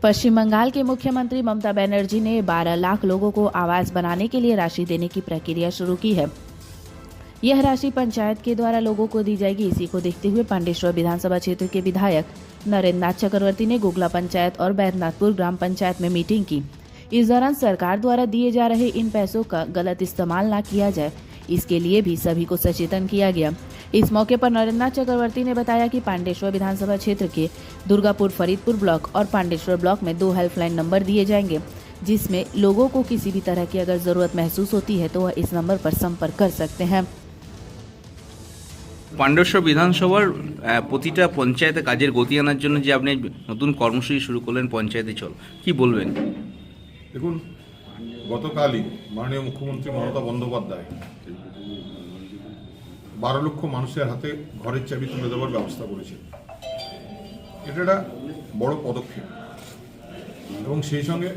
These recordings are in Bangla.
पश्चिम बंगाल के मुख्यमंत्री ममता बनर्जी ने 12 लाख लोगों को आवास बनाने के लिए राशि देने की प्रक्रिया शुरू की है। यह राशि पंचायत के द्वारा लोगों को दी जाएगी। इसी को देखते हुए पांडेश्वर विधानसभा क्षेत्र के विधायक नरेंद्र नाथ चक्रवर्ती ने गुगला पंचायत और बैद्यनाथपुर ग्राम पंचायत में मीटिंग की। इस दौरान सरकार द्वारा दिए जा रहे इन पैसों का गलत इस्तेमाल न किया जाए, इसके लिए भी सभी को सचेतन किया गया। इस मौके पर नरेंद्र नाथ चक्रवर्ती ने बताया कि पांडेश्वर विधानसभा क्षेत्र के दुर्गापुर फरीदपुर ब्लॉक और पांडेश्वर ब्लॉक में 2 हेल्पलाइन नंबर दिए जाएंगे, जिसमें लोगों को किसी भी तरह की अगर जरूरत महसूस होती है तो वह इस नंबर पर संपर्क कर सकते हैं। পাণ্ডেশ্বর বিধানসভার প্রতিটা পঞ্চায়েতে কাজের গতি আনার জন্য যে আপনি নতুন কর্মসূচি শুরু করলেন পঞ্চায়েতে চল, কি বলবেন? দেখুন, গতকালই মাননীয় মুখ্যমন্ত্রী মমতা বন্দ্যোপাধ্যায় 12 লক্ষ মানুষের হাতে ঘরের চাবি তুলে দেওয়ার ব্যবস্থা করেছেন। এটা একটা বড় পদক্ষেপ এবং সেই সঙ্গে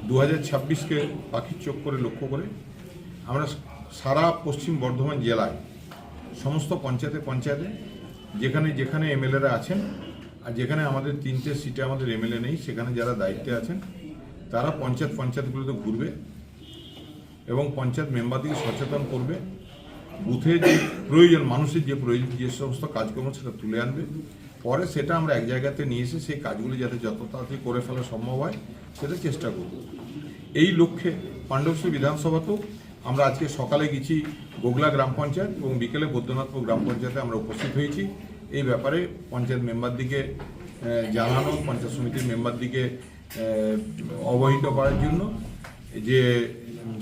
2026কে পাখির চোখ করে লক্ষ্য করে আমরা সারা পশ্চিম বর্ধমান জেলায় সমস্ত পঞ্চায়েতে যেখানে যেখানে এমএলএরা আছেন আর যেখানে আমাদের 3টে সিটে আমাদের এমএলএ নেই, সেখানে যারা দায়িত্বে আছেন তারা পঞ্চায়েতগুলোতে ঘুরবে এবং পঞ্চায়েত মেম্বারদেরকে সচেতন করবে। বুথে যে প্রয়োজন, মানুষের যে প্রয়োজন, যে সমস্ত কাজকর্ম সেটা তুলে আনবে। পরে সেটা আমরা এক জায়গাতে নিয়ে এসে সেই কাজগুলি যাতে যত তাড়াতাড়ি করে ফেলা সম্ভব হয় সেটা চেষ্টা করব। এই লক্ষ্যে পাণ্ডেশ্বর বিধানসভাতেও আমরা আজকে সকালে গেছি গোগলা গ্রাম পঞ্চায়েত এবং বিকেলে বৈদ্যনাথপুর গ্রাম পঞ্চায়েতে আমরা উপস্থিত হয়েছি। এই ব্যাপারে পঞ্চায়েত মেম্বারদিকে জানানো, পঞ্চায়েত সমিতির মেম্বারদিকে অবহিত করার জন্য, যে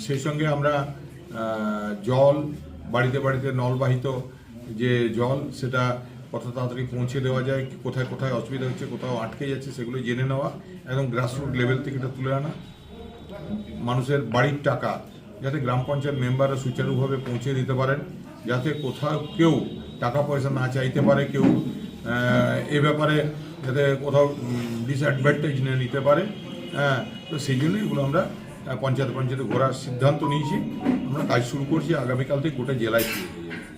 সেই সঙ্গে আমরা জল বাড়িতে বাড়িতে নলবাহিত যে জল সেটা কত তাড়াতাড়ি পৌঁছে দেওয়া যায়, কোথায় কোথায় অসুবিধা হচ্ছে, কোথাও আটকে যাচ্ছে সেগুলো জেনে নেওয়া, একদম গ্রাসরুট লেভেল থেকে এটা তুলে আনা। মানুষের বাড়ির টাকা যাতে গ্রাম পঞ্চায়েত মেম্বাররা সুচারুভাবে পৌঁছে দিতে পারেন, যাতে কোথাও কেউ টাকা পয়সা না চাইতে পারে, কেউ এ ব্যাপারে যাতে কোথাও ডিসঅ্যাডভান্টেজ নিতে পারে। তো সেই জন্য এগুলো আমরা পঞ্চায়েতে ঘোরার সিদ্ধান্ত নিয়েছি। আমরা কাজ শুরু করছি, আগামীকাল থেকে গোটা জেলায় শুরু হয়ে যাবে।